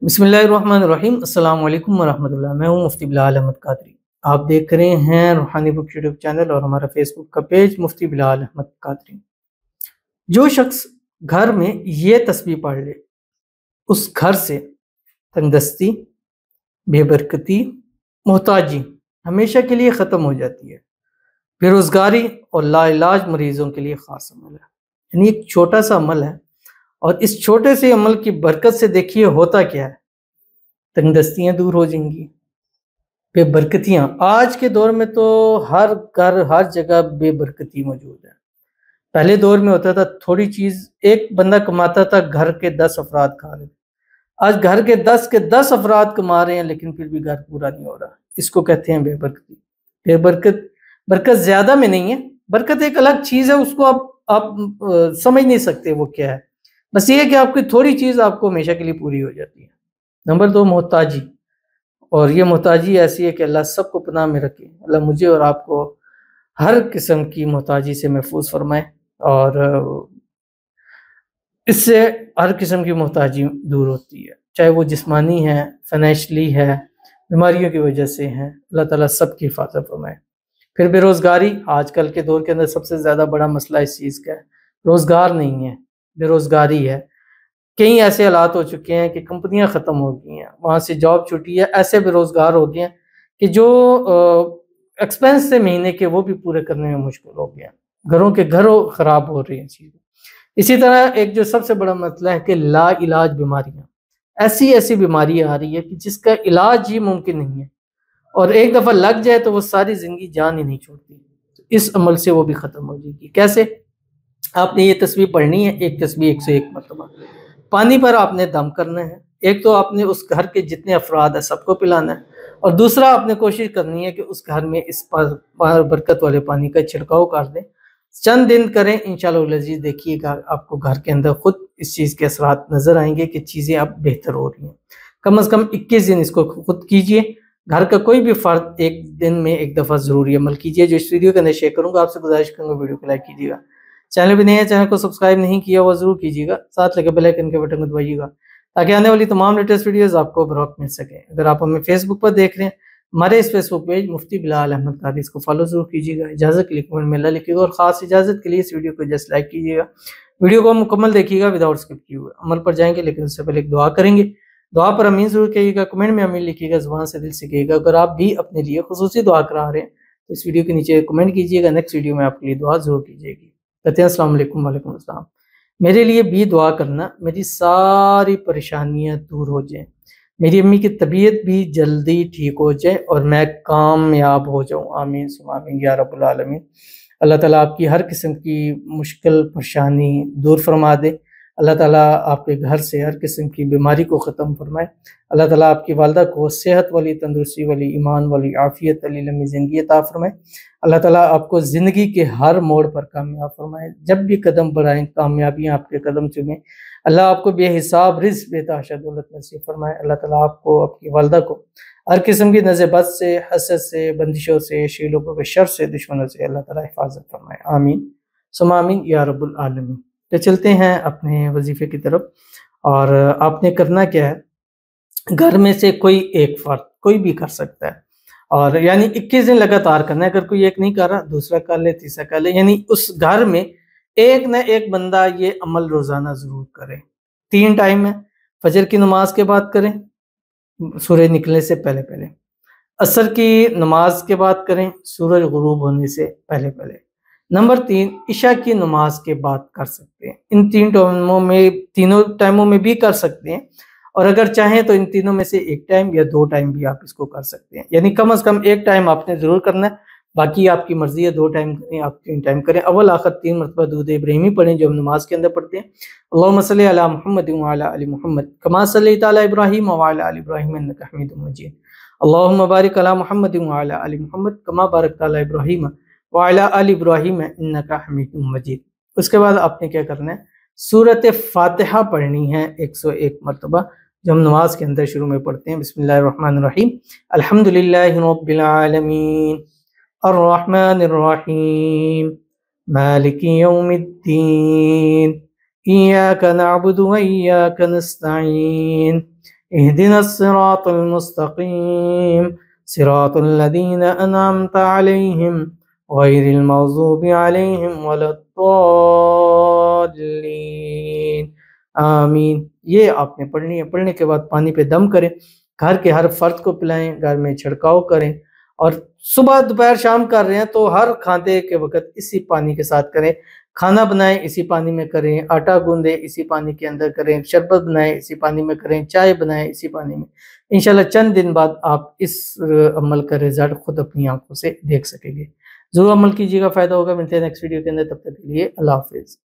बिस्मिल्लाहिर्रहमानिर्रहीम। अस्सलाम वालेकुम वरहमतुल्लाह। मैं हूँ मुफ्ती बिलाल अहमद कादरी। आप देख रहे हैं रूहानी बुक यूट्यूब चैनल और हमारा फेसबुक का पेज मुफ्ती बिलाल अहमद कादरी। जो शख्स घर में ये तस्बीह पढ़ ले, उस घर से तंगदस्ती, बेबरकती, मोहताजी हमेशा के लिए ख़त्म हो जाती है। बेरोज़गारी और लाइलाज मरीज़ों के लिए ख़ास अमल है। यानी एक छोटा सा अमल है और इस छोटे से अमल की बरकत से देखिए होता क्या है। तंगदस्तियाँ दूर हो जाएंगी, बेबरकतियाँ। आज के दौर में तो हर घर हर जगह बेबरकती मौजूद है। पहले दौर में होता था थोड़ी चीज़ एक बंदा कमाता था, घर के 10 अफराद खा रहे थे। आज घर के 10 अफराद कमा रहे हैं लेकिन फिर भी घर पूरा नहीं हो रहा। इसको कहते हैं बेबरकती। बेबरकत बरकत ज़्यादा में नहीं है, बरकत एक अलग चीज़ है, उसको आप समझ नहीं सकते वो क्या है। बस ये है कि आपकी थोड़ी चीज़ आपको हमेशा के लिए पूरी हो जाती है। नंबर 2 मोहताजी। और ये मोहताजी ऐसी है कि अल्लाह सबको पनाह में रखे। अल्लाह मुझे और आपको हर किस्म की मोहताजी से महफूज फरमाए और इससे हर किस्म की मोहताजी दूर होती है, चाहे वो जिस्मानी है, फाइनेंशली है, बीमारियों की वजह से है। अल्लाह ताला सबकी हिफाजत फरमाए। फिर बेरोज़गारी, आजकल के दौर के अंदर सबसे ज़्यादा बड़ा मसला इस चीज़ का है, रोज़गार नहीं है, बेरोज़गारी है। कई ऐसे हालात हो चुके हैं कि कंपनियां ख़त्म हो गई हैं, वहाँ से जॉब छुटी है, ऐसे बेरोज़गार हो गए हैं कि जो एक्सपेंस थे महीने के वो भी पूरे करने में मुश्किल हो गया। घरों ख़राब हो रही हैं चीज़ें। इसी तरह एक जो सबसे बड़ा मसला है कि ला इलाज बीमारियाँ, ऐसी ऐसी बीमारी आ रही है कि जिसका इलाज ही मुमकिन नहीं है और एक दफ़ा लग जाए तो वो सारी ज़िंदगी जान ही नहीं छोड़ती। तो इस अमल से वो भी ख़त्म हो जाएगी। कैसे? आपने ये तस्बीह पढ़नी है, एक तस्बीह 101 मरतबा। पानी पर आपने दम करना है। एक तो आपने उस घर के जितने अफराद हैं सबको पिलाना है और दूसरा आपने कोशिश करनी है कि उस घर में इस पर बरकत वाले पानी का छिड़काव कर दें। चंद दिन करें, इंशाअल्लाह अज़ीज़ देखिएगा आपको घर के अंदर खुद इस चीज़ के असरात नज़र आएंगे कि चीज़ें अब बेहतर हो रही हैं। कम से कम 21 दिन इसको खुद कीजिए। घर का कोई भी फ़र्द एक दिन में एक दफ़ा ज़रूरी अमल कीजिए। जो इस वीडियो के अंदर शेयर करूँगा, आपसे गुजारिश करूँगा वीडियो को लाइक कीजिएगा। चैनल पे नए हैं, चैनल को सब्सक्राइब नहीं किया हुआ ज़रूर कीजिएगा। साथ लगे बेल आइकन के बटन को दबाइएगा ताकि आने वाली तमाम लेटेस्ट वीडियोस आपको बर वक्त मिल सके। अगर आप हमें फेसबुक पर देख रहे हैं, हमारे इस फेसबुक पेज मुफ्ती बिलाल अहमद कादरी, इसको फॉलो जरूर कीजिएगा। इजाज़त के लिए कमेंट में अल्लाह लिखिएगा और ख़ास इजाज़त के लिए इस वीडियो को जस्ट लाइक कीजिएगा। वीडियो को मुकम्मल देखिएगा विदाउट स्किप किए हुए। अमल पर जाएंगे लेकिन उससे पहले एक दुआ करेंगे। दुआ पर अमीन ज़रूर कहिएगा, कमेंट में अमीन लिखिएगा, ज़ुबान से दिल से कहिएगा। अगर आप भी अपने लिए खुसूसी दुआ करा रहे हैं तो इस वीडियो के नीचे कमेंट कीजिएगा, नेक्स्ट वीडियो में आपके लिए दुआ ज़रूर कीजिएगी। कहते हैं अस्सलाम वालेकुम। वालेकुम अस्सलाम। मेरे लिए भी दुआ करना, मेरी सारी परेशानियां दूर हो जाएं, मेरी अम्मी की तबीयत भी जल्दी ठीक हो जाए और मैं कामयाब हो जाऊं। आमीन सुम्मा आमीन या रब्बुल आलमीन। अल्लाह ताला आपकी हर किस्म की मुश्किल परेशानी दूर फरमा दे। अल्लाह ताला आपके घर से हर किस्म की बीमारी को ख़त्म फरमाए। अल्लाह ताला आपकी वालदा को सेहत वाली, तंदुरुस्ती वाली, ईमान वाली, आफ़ियत वाली लम्बी ज़िंदगी अता फरमाए। अल्लाह ताला आपको ज़िंदगी के हर मोड़ पर कामयाब फरमाए। जब भी कदम बढ़ाएं कामयाबियाँ आपके कदम चूमें। अल्लाह आपको बेहिसाब रिज़्क़ बेतहाशा दौलत नसीब फरमाए। अल्लाह ताला आपको, आपकी वालदा को हर किस्म की नज़र बद से, हसद से, बंदिशों से, शीलों के शर से, दुश्मनों से अल्लाह ताला हिफाजत फरमाए। आमीन सुम्मा आमीन या रब्बुल आलमीन। तो चलते हैं अपने वजीफ़े की तरफ। और आपने करना क्या है, घर में से कोई एक फ़र्द कोई भी कर सकता है और यानी 21 दिन लगातार करना है। अगर कोई एक नहीं कर रहा, दूसरा कर ले, तीसरा कर ले, यानी उस घर में एक न एक बंदा ये अमल रोज़ाना ज़रूर करे। 3 टाइम है, फजर की नमाज के बाद करें, सूरज निकलने से पहले पहले, असर की नमाज के बाद करें, सूरज गुरूब होने से पहले पहले। नंबर 3, इशा की नमाज के बाद कर सकते हैं। इन तीनों टाइमों में भी कर सकते हैं और अगर चाहें तो इन तीनों में से एक टाइम या 2 टाइम भी आप इसको कर सकते हैं। यानी कम से कम एक टाइम आपने ज़रूर करना है, बाकी आपकी मर्ज़ी है, 2 टाइम करें, आप 3 टाइम करें। अव्वल आखिर 3 मरतबा दूद इब्राहिमी पढ़ें जो हम नमाज के अंदर पढ़ते हैं। अल्लाहुम्मा सल्ली अला मुहम्मद व अला आलि मुहम्मद कमा सल्लैता अला इब्राहीम व अला आलि इब्राहीम इन्नका हमीदुम मजीद। अल्लाहुम्मा बारिक अला मुहम्मद व अला आलि मुहम्मद कमा बारकता अला इब्राहीम व अला आलि इब्राहीम इन्नका हमीदुम मजीद। उसके बाद आपने क्या करना है, सूरत फातिहा पढ़नी है 101 मरतबा जो हम नमाज के अंदर शुरू में पढ़ते हैं। बिस्मिल्लाहिर्रहमानिर्रहीम। अल्हम्दुलिल्लाहि रब्बिल आलमीन अर्रहमानिर रहीम मालिकि यौमिद्दीन इय्याका नअबुदु व इय्याका नस्तईन اهدنا الصراط المستقيم صراط الذين أنعمت عليهم غير المغضوب عليهم ولا الضالين آمین۔ یہ آپ نے پڑھنی ہے۔ پڑھنے کے بعد پانی پہ دم کریں، گھر کے ہر فرد کو پلائیں، گھر میں چھڑکاؤ کریں، اور صبح دوپہر شام کر رہے ہیں تو ہر کھانے کے وقت اسی پانی کے ساتھ کریں۔ کھانا بنائیں اسی پانی میں کریں، آٹا گوندیں اسی پانی کے اندر کریں، شربت بنائیں اسی پانی میں کریں، چائے بنائیں اسی پانی میں۔ انشاءاللہ چند دن بعد آپ اس عمل کا رزلٹ خود اپنی آنکھوں سے دیکھ سکیں گے۔ ضرور عمل کیجیے گا، فائدہ ہوگا۔ ملتے ہیں نیکسٹ ویڈیو کے اندر، تب تک کے لیے اللہ حافظ۔